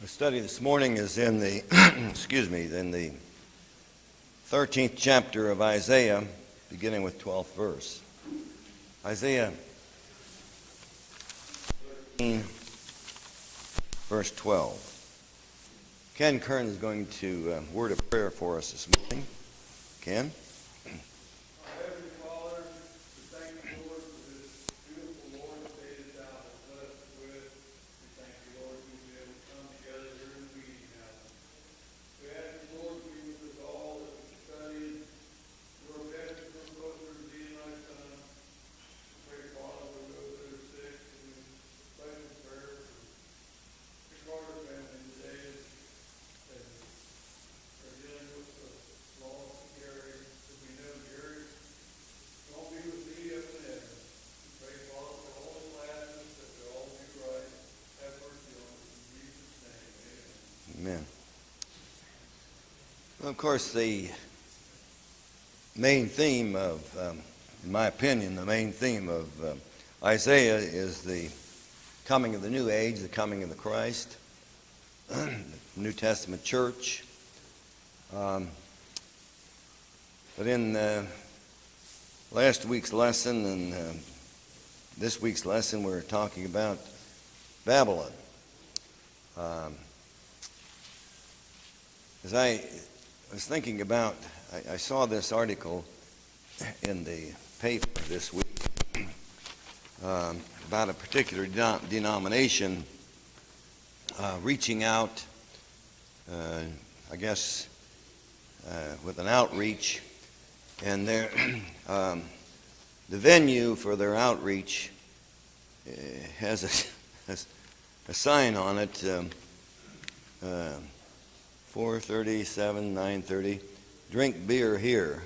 study this morning is in the, in the 13th chapter of Isaiah, beginning with 12th verse. Isaiah 13, verse 12. Ken Kern is going to word a prayer for us this morning. Ken? Amen. Well, of course, the main theme of, in my opinion, the main theme of Isaiah is the coming of the new age, the coming of the Christ, the New Testament church. But in last week's lesson and this week's lesson, we're talking about Babylon. As I was thinking about, I saw this article in the paper this week about a particular denomination reaching out, I guess, with an outreach, and their the venue for their outreach has a sign on it. 4:37, 9:30, drink beer here.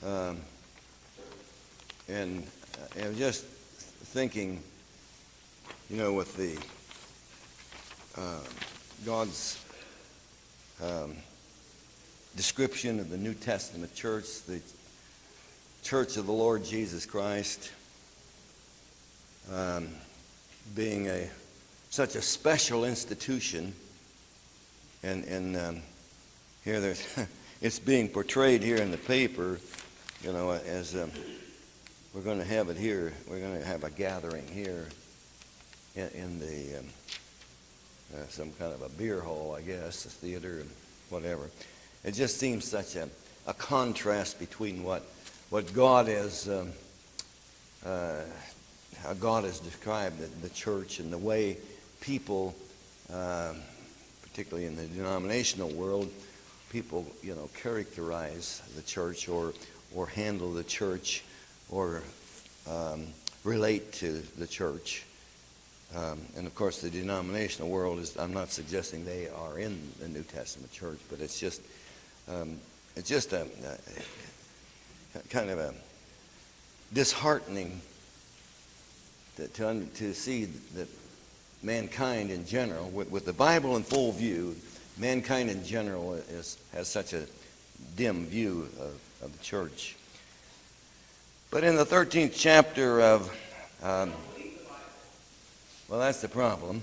And I was just thinking, with the God's description of the New Testament church, the Church of the Lord Jesus Christ, being such a special institution. And here there's it's being portrayed here in the paper, as we're going to have it here. We're going to have a gathering here in the some kind of a beer hall, I guess, a theater and whatever. It just seems such a contrast between what God is, how God has described the church and the way people, particularly in the denominational world, people, characterize the church or handle the church or relate to the church. And of course, the denominational world is, I'm not suggesting they are in the New Testament church, but it's just a kind of a disheartening to see that mankind in general, with the Bible in full view, mankind in general has such a dim view of the church. But in the 13th chapter of, well, that's the problem.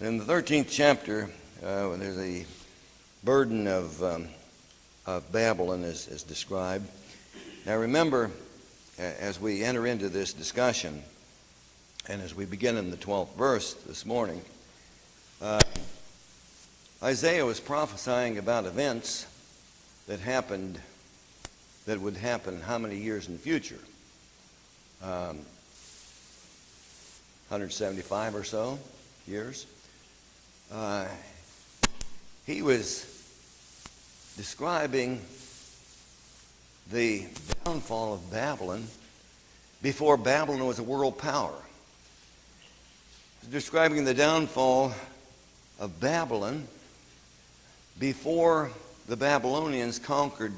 In the 13th chapter, there's a burden of Babylon is described. Now remember, as we enter into this discussion, and as we begin in the 12th verse this morning, Isaiah was prophesying about events that would happen how many years in the future? 175 or so years. He was describing the downfall of Babylon before Babylon was a world power. Describing the downfall of Babylon before the Babylonians conquered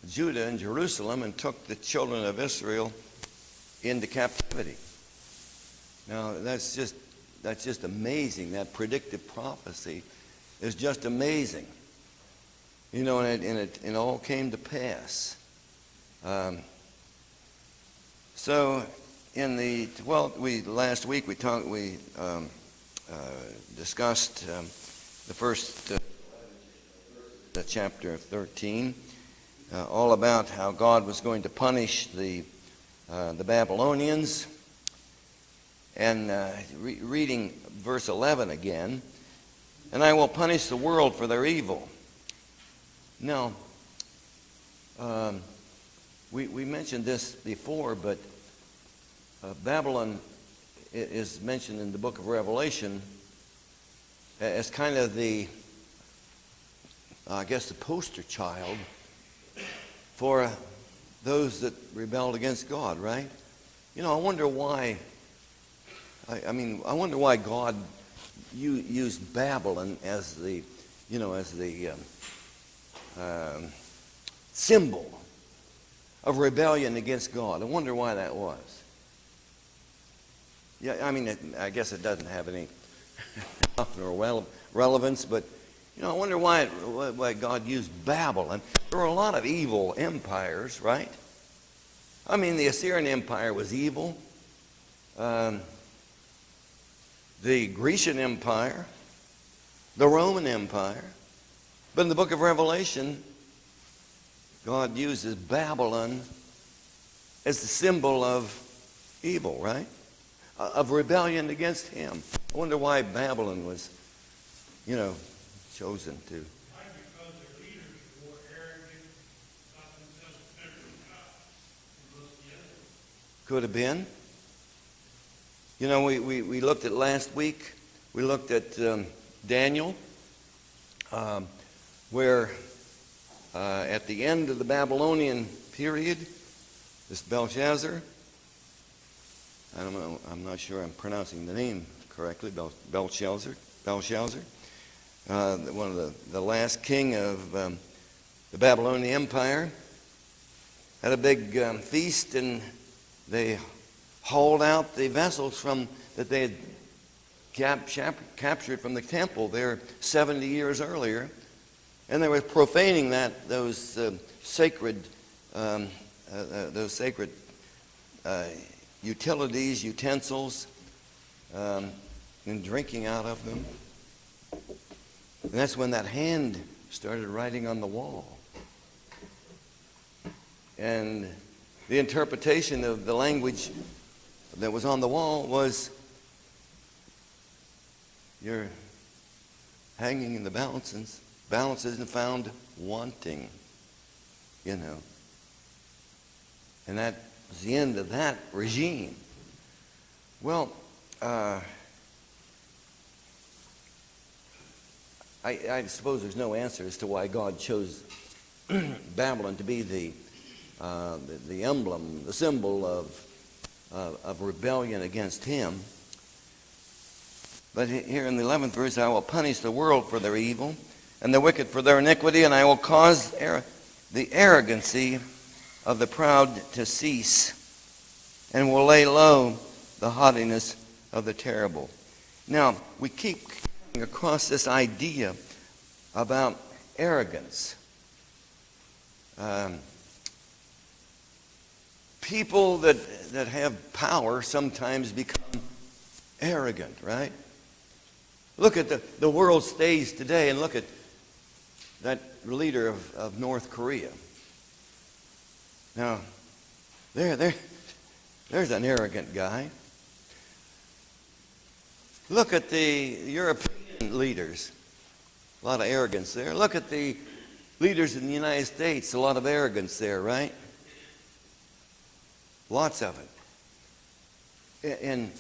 Judah and Jerusalem and took the children of Israel into captivity. Now that's just amazing. That predictive prophecy is just amazing. And it all came to pass. So in the last week we discussed the first chapter 13, all about how God was going to punish the Babylonians. And reading verse 11 again, and I will punish the world for their evil. Now, we mentioned this before, but Babylon is mentioned in the book of Revelation as kind of the poster child for those that rebelled against God, right? You know, I wonder why. I wonder why God used Babylon as the symbol of rebellion against God. I wonder why that was. Yeah, I guess it doesn't have any relevance, but I wonder why God used Babylon. There were a lot of evil empires, right? The Assyrian Empire was evil. The Grecian Empire, the Roman Empire. But in the book of Revelation, God uses Babylon as the symbol of evil, right? Of rebellion against him. I wonder why Babylon was, chosen to. Why? Because their leaders were more arrogant, thought themselves better than God than most of the others. Could have been. We looked at last week, we looked at Daniel, where at the end of the Babylonian period, this Belshazzar, I'm not sure I'm pronouncing the name correctly, Belshazzar, one of the last king of the Babylonian Empire, had a big feast, and they hauled out the vessels that they had captured from the temple there 70 years earlier, and they were profaning those sacred utensils, and drinking out of them. And that's when that hand started writing on the wall. And the interpretation of the language that was on the wall was, you're hanging in the balances and found wanting, And that was the end of that regime. Well, I suppose there's no answer as to why God chose Babylon to be the emblem, the symbol of rebellion against him. But here in the 11th verse, I will punish the world for their evil and the wicked for their iniquity, and I will cause the arrogancy of the proud to cease, and will lay low the haughtiness of the terrible. Now, we keep coming across this idea about arrogance. People that have power sometimes become arrogant, right? Look at the world stage today, and look at that leader of North Korea. Now, there's an arrogant guy. Look at the European leaders. A lot of arrogance there. Look at the leaders in the United States. A lot of arrogance there, right? Lots of it. And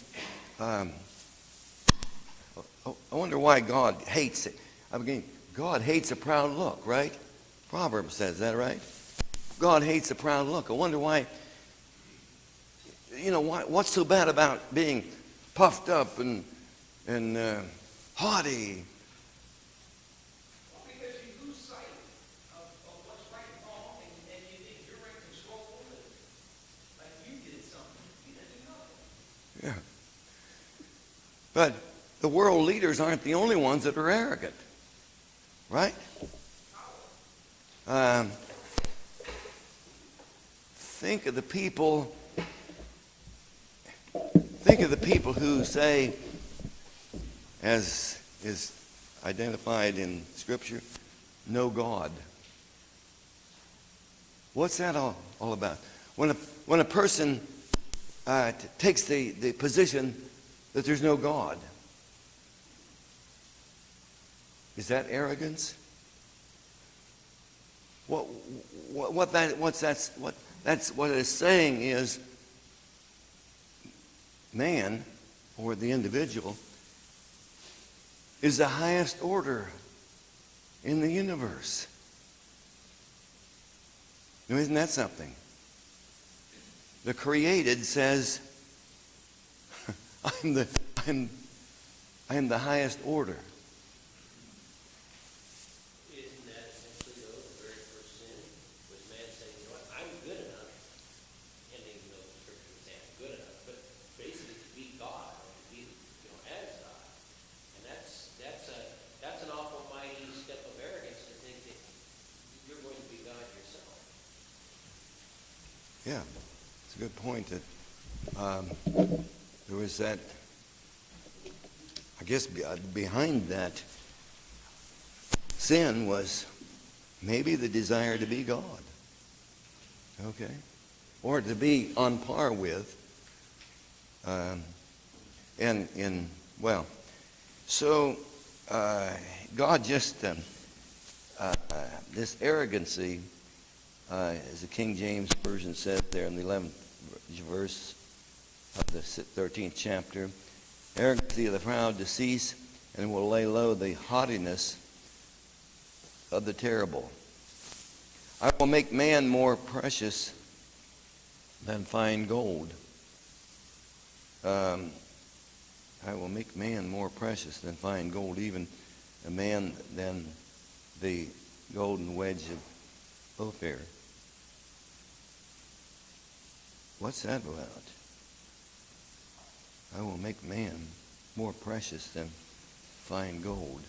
I wonder why God hates it. God hates a proud look, right? Proverbs says that, right? God hates a proud look. I wonder why. What's so bad about being puffed up and haughty? Well, because you lose sight of what's right and wrong, and you think you're in control, and like you did something. You didn't do nothing. Yeah. But the world leaders aren't the only ones that are arrogant, right? Think of the people who say, as is identified in Scripture, no God. What's that all about? When a person takes the position that there's no God, is that arrogance? What it is saying is, man, or the individual, is the highest order in the universe. Now, isn't that something? The created says, I am the highest order. Isn't that essentially, though, the very first sin was man saying, you know what, I'm good enough, and even though the scripture would say I'm good enough, but basically to be God, or to be, as God. And that's an awful mighty step of arrogance to think that you're going to be God yourself. Yeah, it's a good point that there was that, I guess behind that sin was maybe the desire to be God. Okay? Or to be on par with. So God just, this arrogancy, as the King James Version says there in the 11th verse of the 13th chapter, arrogancy of the proud to cease, and will lay low the haughtiness of the terrible. I will make man more precious than fine gold. I will make man more precious than fine gold, even a man than the golden wedge of Ophir. What's that about? I will make man more precious than fine gold.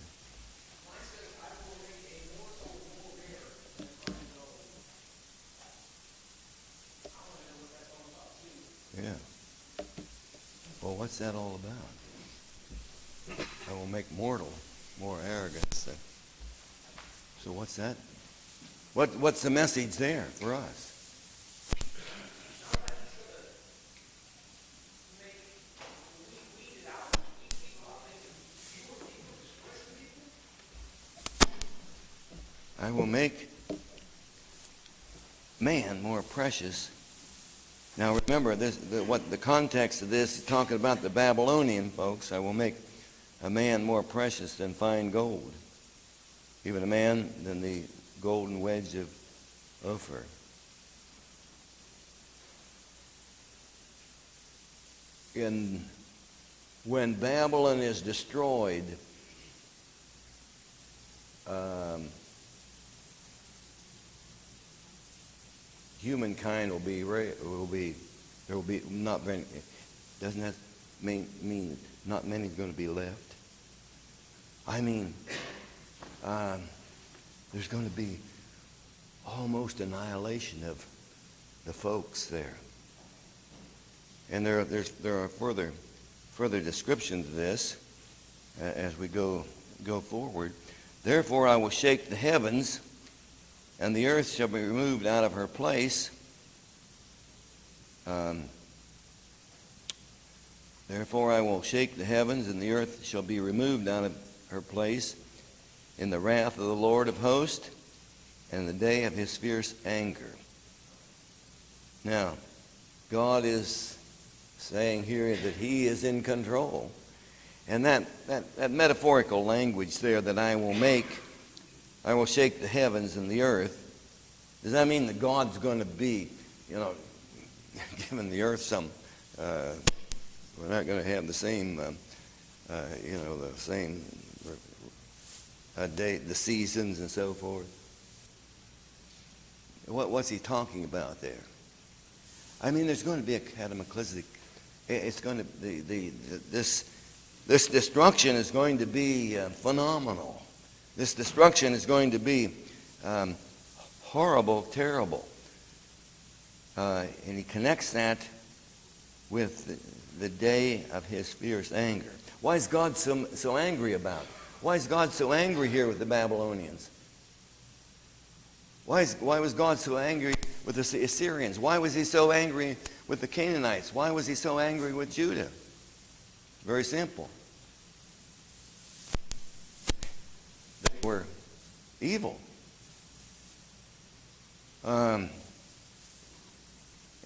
Yeah. Well, what's that all about? I will make mortal more arrogance than. So what's that? What's the message there for us? I will make man more precious. Now remember, what the context of this is talking about the Babylonian folks. I will make a man more precious than fine gold, even a man than the golden wedge of Ophir. When Babylon is destroyed, humankind there will be not very. Doesn't that mean not many is going to be left? I mean, there's going to be almost annihilation of the folks there. And there are further descriptions of this as we go forward. Therefore I will shake the heavens, and the earth shall be removed out of her place. Therefore I will shake the heavens, and the earth shall be removed out of her place in the wrath of the Lord of hosts, and in the day of his fierce anger. Now, God is saying here that he is in control. And that metaphorical language there that I will shake the heavens and the earth, does that mean that God's going to be, giving the earth some, we're not going to have the same, the same day, the seasons and so forth? What's he talking about there? I mean, there's going to be a cataclysmic. It's going to this destruction is going to be phenomenal. This destruction is going to be horrible, terrible. And he connects that with the day of his fierce anger. Why is God so angry about it? Why is God so angry here with the Babylonians? Why was God so angry with the Assyrians? Why was he so angry with the Canaanites? Why was he so angry with Judah? Very simple. They were evil.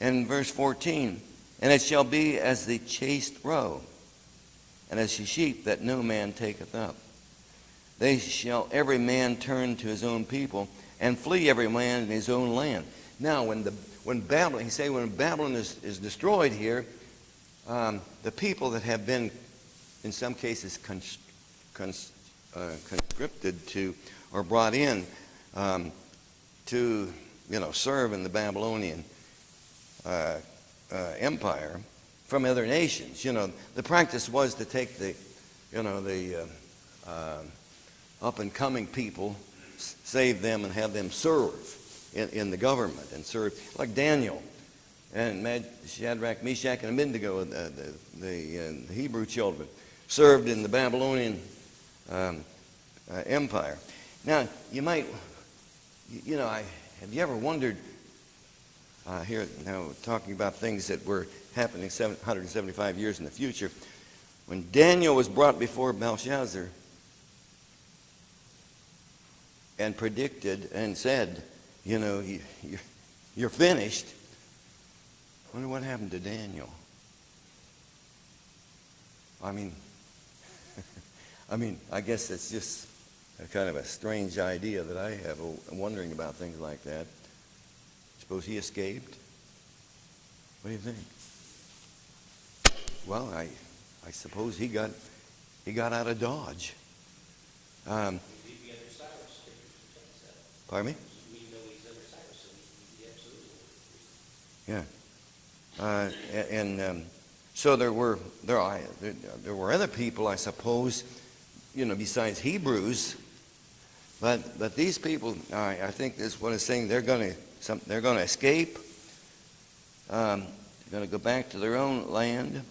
In verse 14, and it shall be as the chased roe, and as the sheep that no man taketh up. They shall every man turn to his own people, and flee every man in his own land. Now, when Babylon, when Babylon is destroyed here, the people that have been, in some cases, conscripted to, or brought in to, serve in the Babylonian empire from other nations. The practice was to take the up and coming people, save them, and have them serve in the government and serve, like Daniel and Shadrach, Meshach, and Abednego, the Hebrew children, served in the Babylonian empire. Now, you might, have you ever wondered, here now talking about things that were happening 775 years in the future, when Daniel was brought before Belshazzar and predicted and said, you're finished. I wonder what happened to Daniel. I guess it's just a kind of a strange idea that I have, wondering about things like that. Suppose he escaped? What do you think? Well, I suppose he got out of Dodge. Pardon me? Yeah. So there were other people, I suppose, besides Hebrews, but these people, I think this is what it's saying. They're going to escape. They're going to go back to their own land.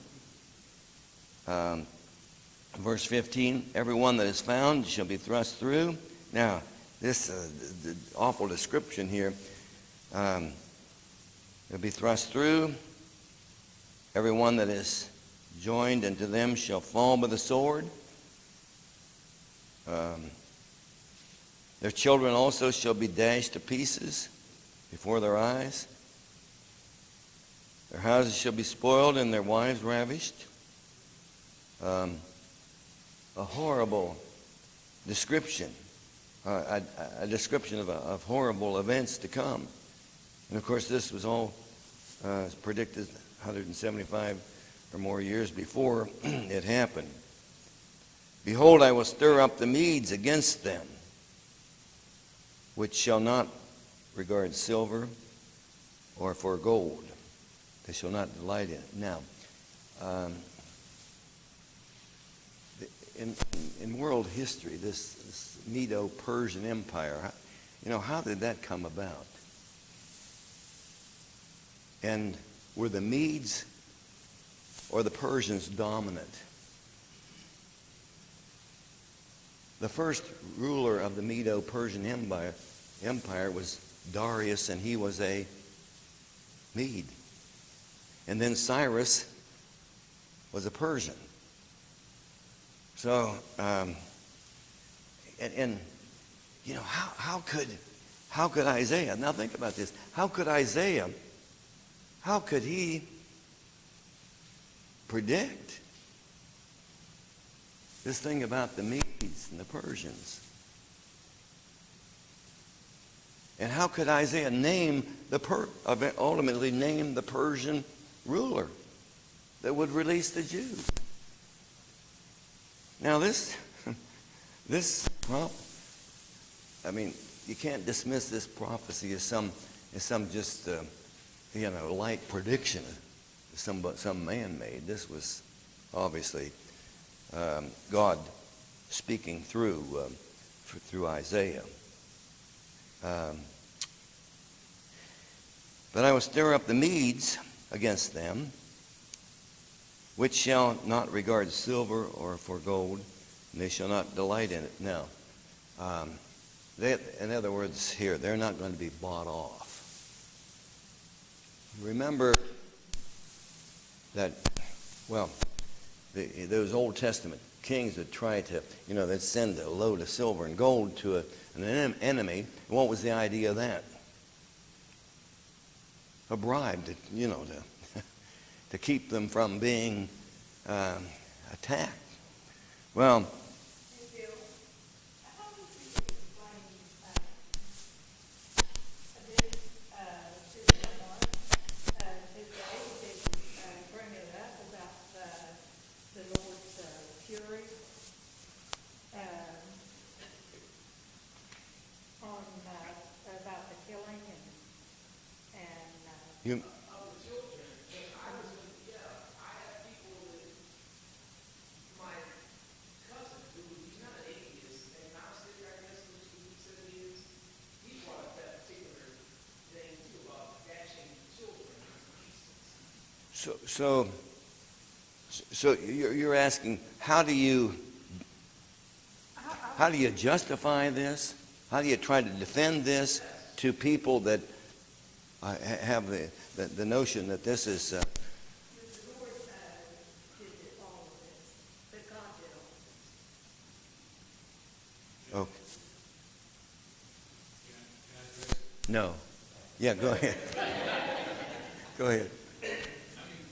Verse 15: everyone that is found shall be thrust through. Now, this the awful description here. They'll be thrust through. Everyone that is joined unto them shall fall by the sword. Their children also shall be dashed to pieces before their eyes. Their houses shall be spoiled and their wives ravished. A horrible description, a description of horrible events to come. And of course, this was all predicted 175 or more years before it happened. Behold, I will stir up the Medes against them, which shall not regard silver or for gold. They shall not delight in it. Now, in world history, this Medo-Persian Empire, how did that come about? And were the Medes or the Persians dominant? The first ruler of the Medo-Persian Empire was Darius, and he was a Mede. And then Cyrus was a Persian. So, how could Isaiah? Now think about this. How could he predict this thing about the Medes and the Persians? And how could Isaiah ultimately name the Persian ruler that would release the Jews? Now you can't dismiss this prophecy as some just light prediction some man made. This was obviously God speaking through Isaiah. But I will stir up the Medes against them, which shall not regard silver or for gold, and they shall not delight in it. Now, in other words here, they're not going to be bought off. Remember that, well, those Old Testament kings would try to, they'd send a load of silver and gold to an enemy. And what was the idea of that? A bribe to keep them from being attacked. Well, you, Of the children, I have people that, my cousin, he's not an atheist, agnostic, I guess, which he said he is. He brought up that particular thing too about dashing children. so you're asking, how do you justify this? How do you try to defend this to people that have the notion that this is... The Lord did all of this, that God did all of this. Okay. Can I address it? No. Yeah, go ahead. Go ahead. I mean,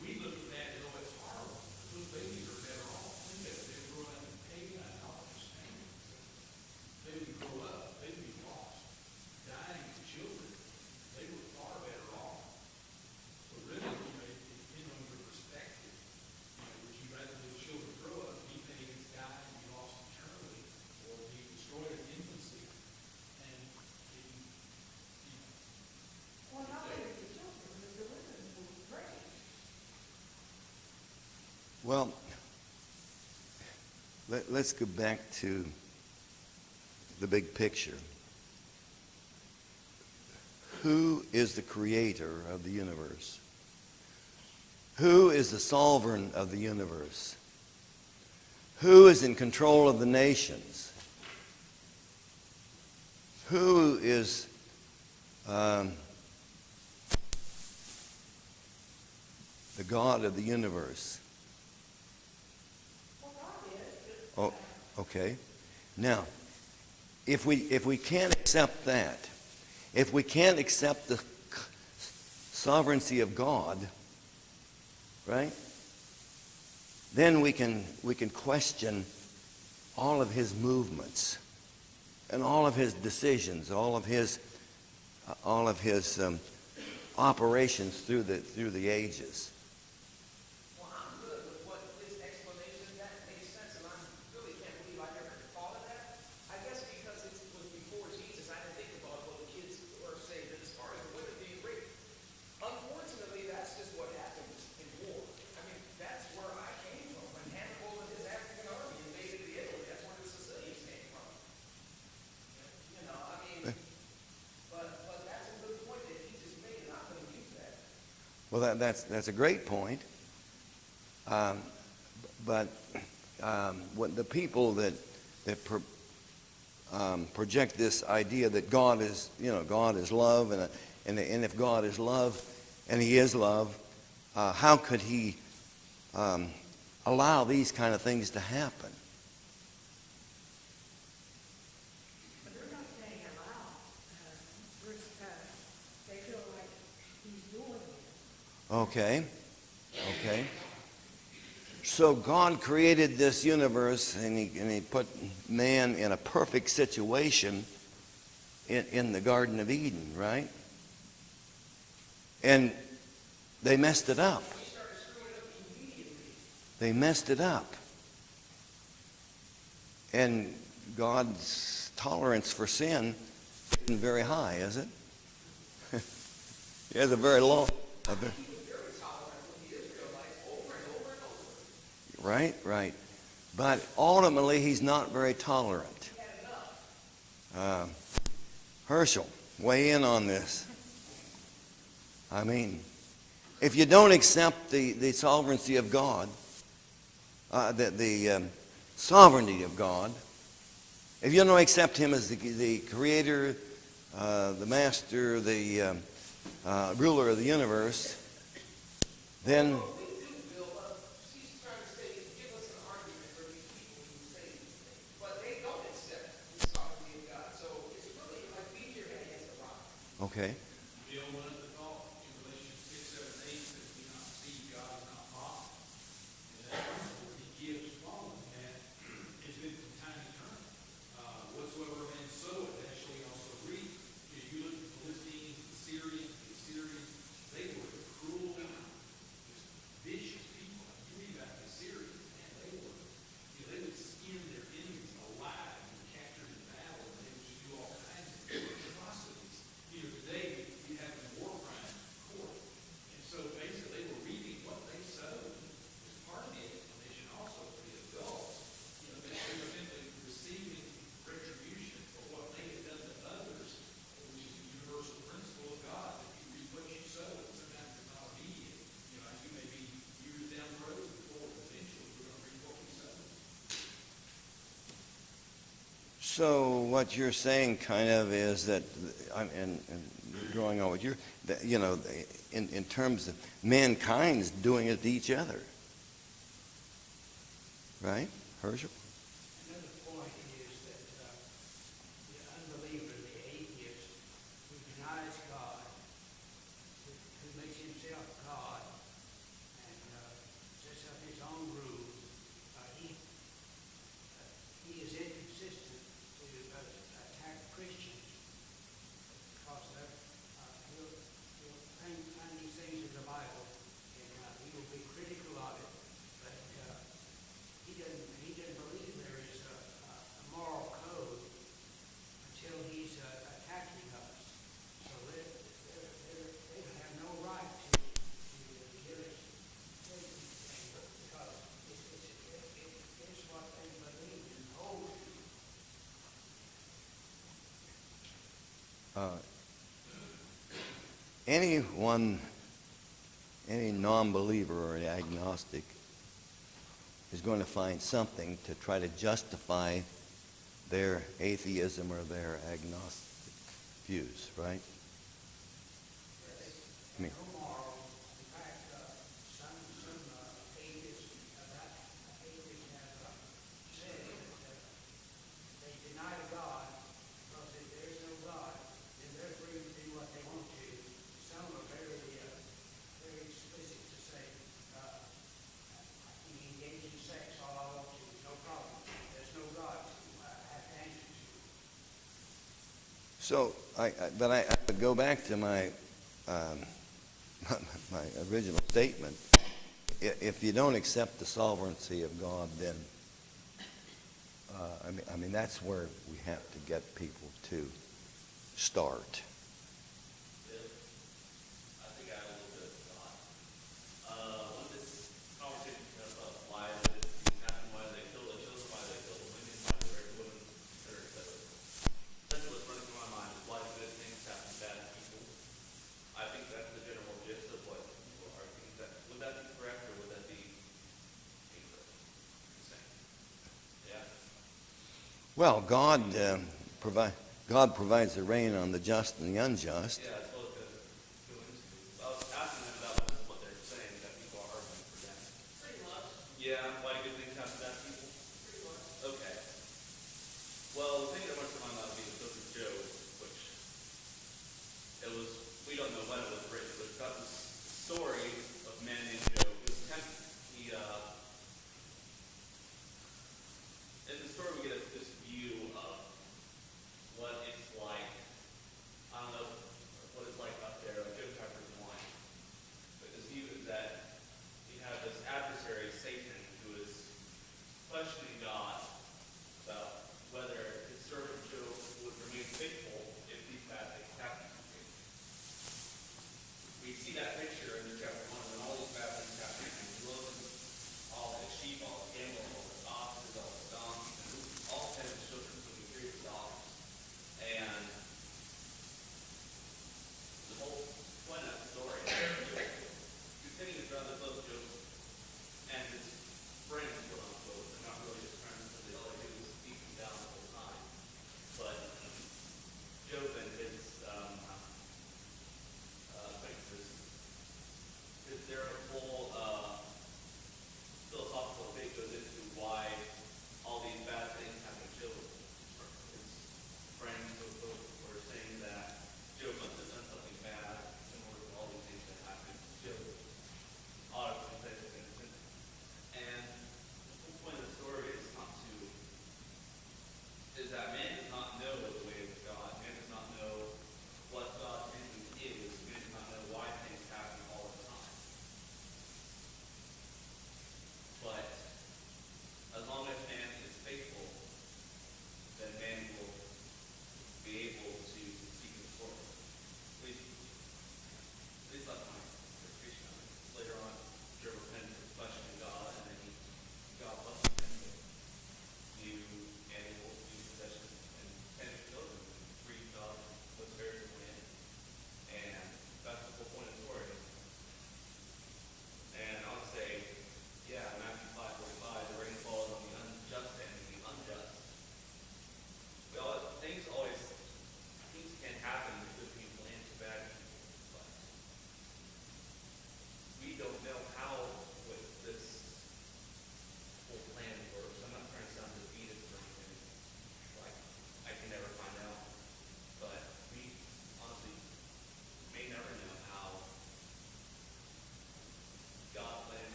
we look at that and go, it's horrible. Those babies are better off. They grow up and pay that dollars. They would grow up, they'd be lost. Dying as children, they were far better off. So really, it depends on your perspective. Would you rather those children grow up, be pagans, die, and be lost eternally, or be destroyed in infancy? And Well, not only the children, the women will pray. Well, let's go back to the big picture. Who is the creator of the universe? Who is the sovereign of the universe? Who is in control of the nations? Who is the God of the universe? Well, God is. Oh, okay. Now, if we can't accept that, if we can't accept the sovereignty of God, right? Then we can question all of his movements and all of his decisions, all of his operations through the ages. Well, I'm good with what his explanation, that makes sense, and I really can't believe I never thought of that. I guess because it was before Jesus, I didn't think about what the kids were saying, but as far as the women being raped, unfortunately, that's just what happens in war. I mean, that's where I came from. When Hannibal and his African army invaded the Italy, that's where the Sicilians came from. I mean, but that's a good point that he just made, and I'm going to use that. Well, that's a great point. But what the people that project this idea that God is love, and if God is love, and He is love, how could He allow these kind of things to happen? But they're not saying allow. They feel like he's doing it. Okay. So God created this universe, and he put man in a perfect situation in the Garden of Eden, right? And they messed it up. They messed it up. And God's tolerance for sin isn't very high, is it? He has a very low. Right. But ultimately, he's not very tolerant. Herschel, weigh in on this. I mean, if you don't accept the sovereignty of God, the sovereignty of God, if you don't accept him as the creator, the master, the ruler of the universe, then Well, we do, Bill. She's trying to say, give us an argument for these people who say these things. But they don't accept the sovereignty of God. So it's really like beat your head against the rock. okay. Bill went up the thought in Galatians 6, 7, 8, that we not see God is not mocked. And that principle he gives following that is good from time to time. Whatsoever a man soweth, that shall he also reap. If you look at the Philistines, the Assyrians, they were cruel, just vicious people. You read about the Assyrians, man, they would skin their enemies alive and capture them in battle, and they would just do all kinds of atrocities. Today, we have a war crime court. And so basically, they were reaping what they sowed. As part of the explanation also for the adults, they were simply receiving retribution for what they had done to others, which is the universal principle of God, that you reap what you sow, and sometimes it's not immediate. You may be years down the road before eventually we're going to reap what we sow. So what you're saying kind of is that, and drawing on what you're, in terms of mankind's doing it to each other. Right? Herschel? Another point is that the unbeliever, the atheist, who denies God, who makes himself God, and sets up his own rules, he is inconsistent to attack Christians because he'll find these things in the Bible, and he will be critical of it, but he doesn't believe there is a moral code until he's attacking us. So they have no right to give us because it's what they believe and hold to. Any non-believer or an agnostic is going to find something to try to justify their atheism or their agnostic views, right? I mean, No moral. In fact, some atheists have said that they deny God because if there's no God, then they're free to do what they want to. Some are very explicit to say, you can engage in sex all I want to, no problem. There's no God to have to answer to. so I would go back to my my original statement. If you don't accept the sovereignty of God, then I mean that's where we have to get people to start. I think I have a little bit of thought. When this conversation came up, why did things happen? Why did they kill the children? Why did they kill the women? Why did they rape women? Et cetera, et cetera. Essentially, what's running through my mind is why good things happen to bad people. I think that's the general gist of what people are arguing. Would that be correct or would that be incorrect? Insane. Yeah? Well, God provides the rain on the just and the unjust. Yeah, that's what I was going to go into. I was asking them about what they're saying, that people are arguing for that. Pretty much. Yeah, why good things happen to bad people? Pretty much. Okay. Well, the thing that went to my mind would be the book of Job, which we don't know when it was written, but it's got this story of a man named Job. He was tempted. In the story we get this view of what it's like, I don't know what it's like up there, like Job chapter 1. But this view is that you have this adversary, Satan, who is questioning God about whether his servant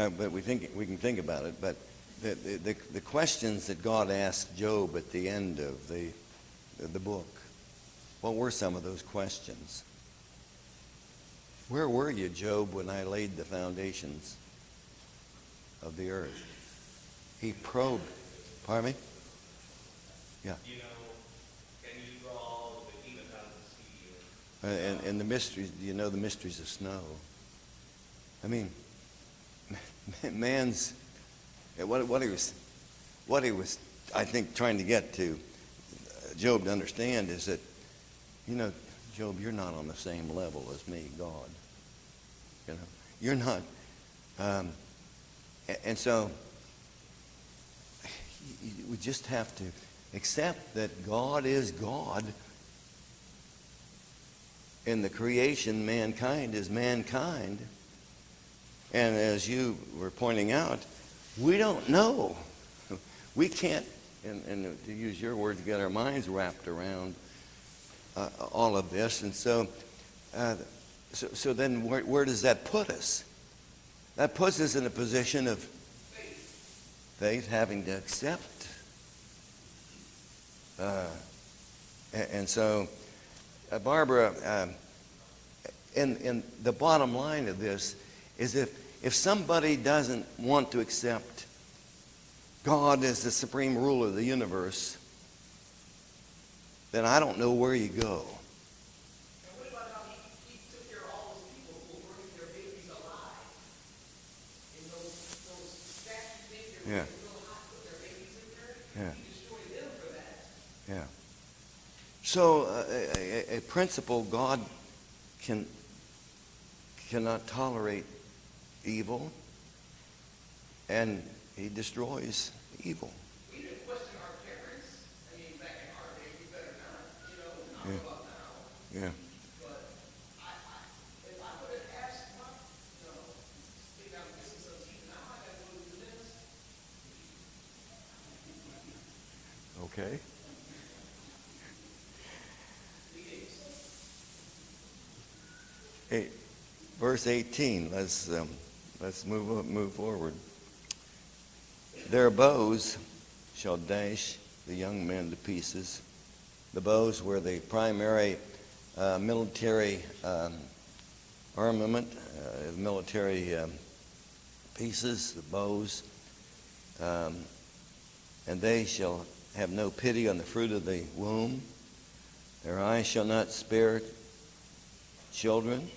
but we can think about it. But the questions that God asked Job at the end of the book, what were some of those questions? Where were you, Job, when I laid the foundations of the earth? He probed. Pardon me? Yeah. You know, can you draw the behemoth out of the sea? And the mysteries, do you know the mysteries of snow? I mean, man's, what he was, I think, trying to get to Job to understand is that, you know, Job, you're not on the same level as me, God. You know, you're not. And so we just have to accept that God is God. In the creation, mankind is mankind. And as you were pointing out, we don't know. We can't, and to use your words, get our minds wrapped around all of this. And so then where does that put us? That puts us in a position of faith, having to accept. And so, Barbara, and the bottom line of this is if somebody doesn't want to accept God as the supreme ruler of the universe, then I don't know where you go. And what about how he took care of all those people who were bringing their babies alive? In those statue things, they were Yeah. real hot, put their babies in there. Yeah. He destroyed them for that. Yeah. So a principle, God cannot tolerate evil, and he destroys evil. We didn't question our parents. I mean, back in our day, we better not, you know, I don't know about now. Yeah. But if I would have asked my, you know, think I'm missing some teeth now, I gotta go to the dentist. Okay. Hey, verse 18. Let's move forward. Their bows shall dash the young men to pieces. The bows were the primary military armament, military pieces, the bows. And they shall have no pity on the fruit of the womb. Their eyes shall not spare children.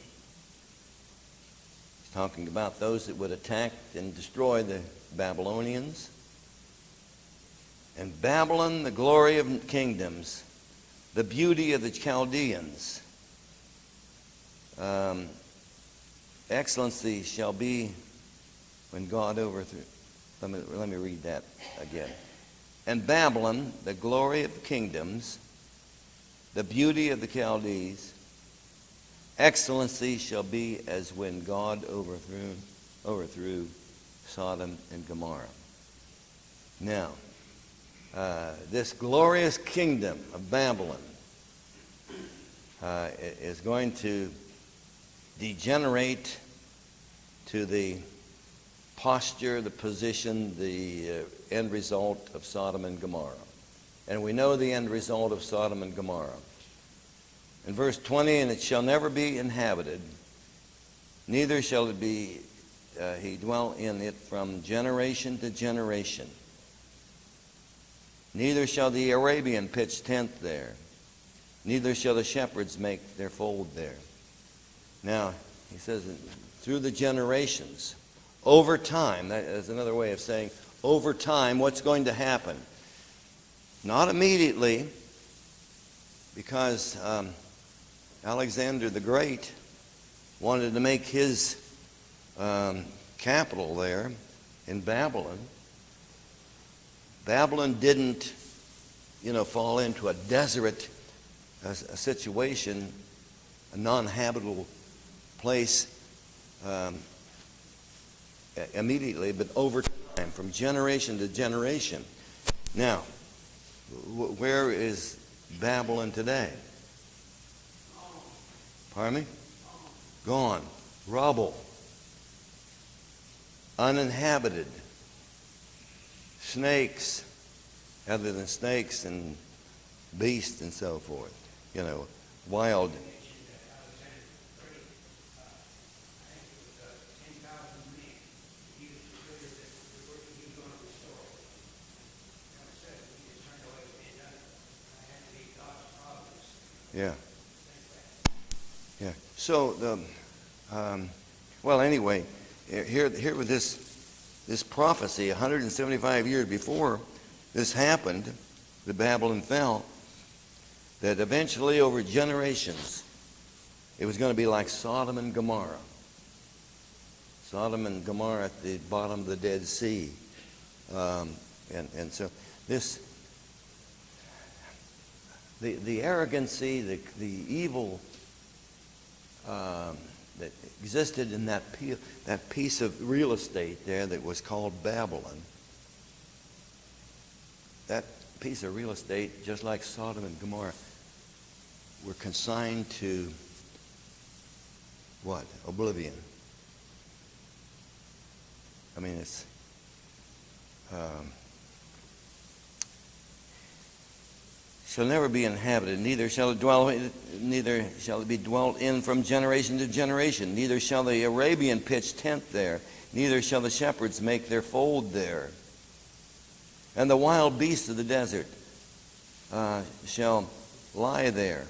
He's talking about those that would attack and destroy the Babylonians. And Babylon, the glory of kingdoms, the beauty of the Chaldeans. Excellency shall be when God overthrew. Let me read that again. And Babylon, the glory of kingdoms, the beauty of the Chaldees, excellency shall be as when God overthrew Sodom and Gomorrah. Now, this glorious kingdom of Babylon is going to degenerate to the posture, the position, the end result of Sodom and Gomorrah. And we know the end result of Sodom and Gomorrah. In verse 20, and it shall never be inhabited, neither shall it be, he dwell in it from generation to generation. Neither shall the Arabian pitch tent there, neither shall the shepherds make their fold there. Now, he says, through the generations, over time, that is another way of saying, over time, what's going to happen? Not immediately, because Alexander the Great wanted to make his capital there in Babylon. Babylon didn't, fall into a desolate situation, a non-habitable place immediately, but over time, from generation to generation. Now, where is Babylon today? Pardon me? Gone. Rubble. uninhabited. Snakes, other than snakes and beasts and so forth. You know, wild. mentioned that Alexander the Great, I think it was 10,000 men. He was considered that he was going to restore it. Like I said, he just turned away from it. I had to be God's providence. Yeah. Think that. Yeah. So well, anyway, here with this prophecy, 175 years before this happened, that Babylon fell, that eventually over generations, it was going to be like Sodom and Gomorrah. Sodom and Gomorrah at the bottom of the Dead Sea. And so this, the arrogancy, the evil that existed in that piece of real estate there that was called Babylon, that piece of real estate, just like Sodom and Gomorrah, were consigned to what? Oblivion. I mean, it's shall never be inhabited, neither shall it be dwelt in from generation to generation. Neither shall the Arabian pitch tent there, neither shall the shepherds make their fold there. And the wild beasts of the desert shall lie there,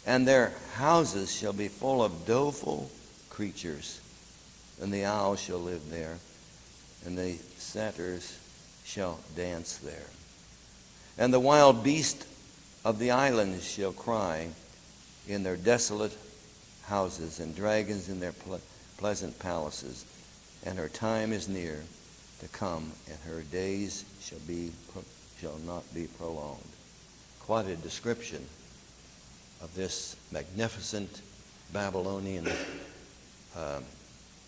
and their houses shall be full of doleful creatures. And the owl shall live there, and the satyrs shall dance there. And the wild beast of the islands shall cry in their desolate houses, and dragons in their pleasant palaces. And her time is near to come, and her days shall not be prolonged. Quite a description of this magnificent Babylonian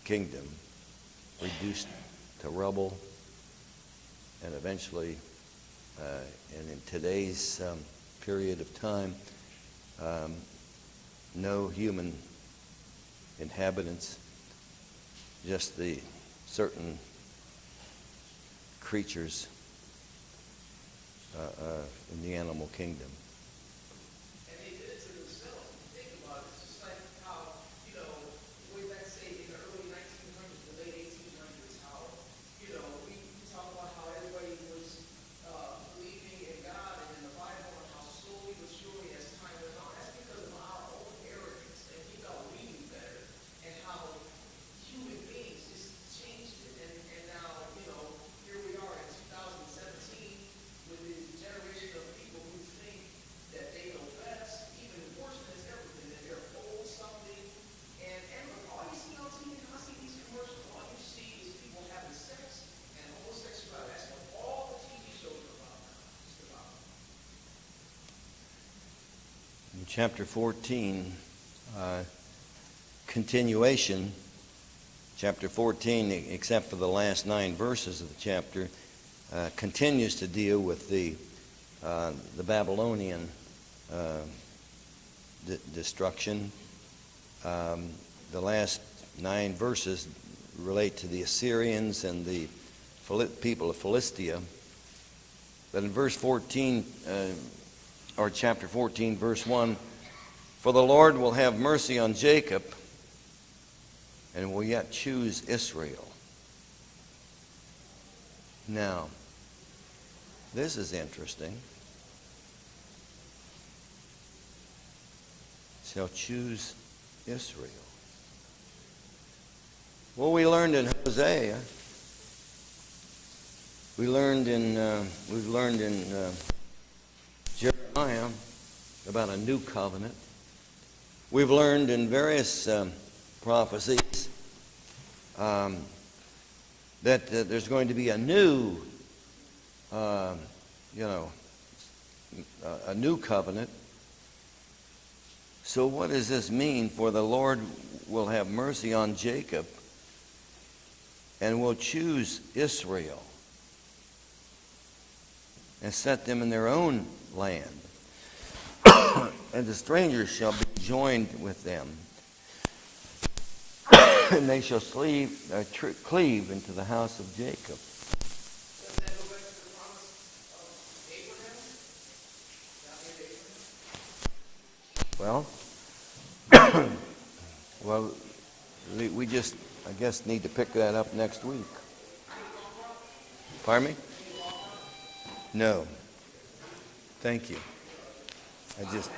kingdom, reduced to rubble, and eventually, and in today's period of time, no human inhabitants, just the certain creatures in the animal kingdom. And they did it to themselves. Think about it. It's just like how, way back, say, in the early 1900s, the late 1800s, how, we talk about how everybody was believing in God and in the Bible, and how slowly but surely as time went on. That's because of our own arrogance. And we thought we knew better, and how human beings just changed it. And now, here we are in 2017 with this generation of people who think that they know best, even worse than it's ever been, that they're old something. And look, all you see on TV constantly, these commercials, all you see is people having sex and homosexuality. That's what all the TV shows are about now, just about. In chapter 14, continuation, chapter 14, except for the last 9 verses of the chapter, continues to deal with the Babylonian destruction. The last 9 verses relate to the Assyrians and the people of Philistia. But in verse 14, or chapter 14, verse 1, for the Lord will have mercy on Jacob and will yet choose Israel. Now, this is interesting. Shall choose Israel. Well, we learned in Hosea. We've learned in Jeremiah about a new covenant. We've learned in various prophecies that there's going to be a new, a new covenant. So what does this mean? For the Lord will have mercy on Jacob and will choose Israel and set them in their own land. And the strangers shall be joined with them. and they shall cleave into the house of Jacob. Does that go back to the promise of Abraham? God made Abraham? Well, we just, I guess, need to pick that up next week. Pardon me? No. Thank you. I just...